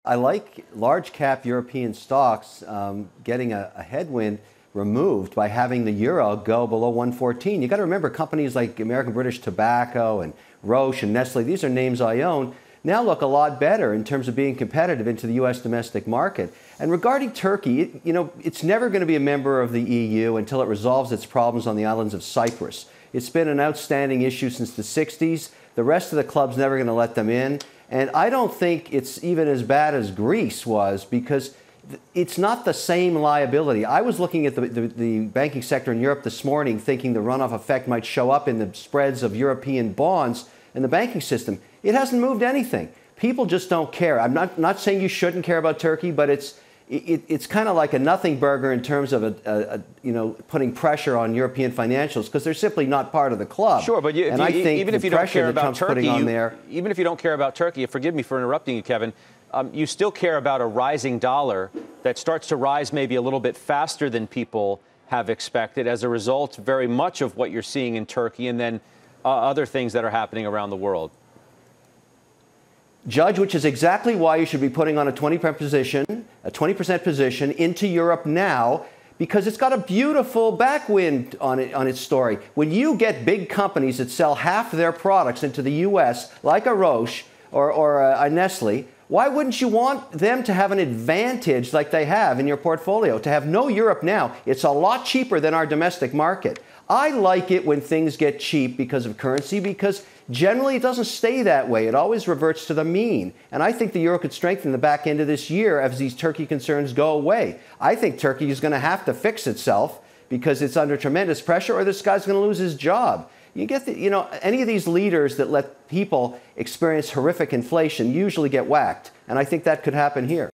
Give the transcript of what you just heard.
I like large cap European stocks getting a headwind removed by having the euro go below 114. You got to remember companies like American British Tobacco and Roche and Nestle, these are names I own, now look a lot better in terms of being competitive into the U.S. domestic market. And regarding Turkey, it's never going to be a member of the EU until it resolves its problems on the islands of Cyprus. It's been an outstanding issue since the 60s. The rest of the club's never going to let them in. And I don't think it's even as bad as Greece was, because it's not the same liability. I was looking at the banking sector in Europe this morning thinking the runoff effect might show up in the spreads of European bonds and the banking system. It hasn't moved anything. People just don't care. I'm not saying you shouldn't care about Turkey, but it's kind of like a nothing burger in terms of putting pressure on European financials, because they're simply not part of the club. Sure, but even if you don't care about Turkey, even if you don't care about Turkey, forgive me for interrupting you, Kevin, you still care about a rising dollar that starts to rise maybe a little bit faster than people have expected as a result very much of what you're seeing in Turkey and then other things that are happening around the world. Judge, which is exactly why you should be putting on a 20% position into Europe now, because it's got a beautiful backwind on its story. When you get big companies that sell half their products into the U.S., like a Roche or a Nestle, why wouldn't you want them to have an advantage like they have in your portfolio? To have no Europe now, it's a lot cheaper than our domestic market. I like it when things get cheap because of currency, because generally it doesn't stay that way. It always reverts to the mean. And I think the euro could strengthen the back end of this year as these Turkey concerns go away. I think Turkey is going to have to fix itself because it's under tremendous pressure, or this guy's going to lose his job. You get any of these leaders that let people experience horrific inflation usually get whacked. And I think that could happen here.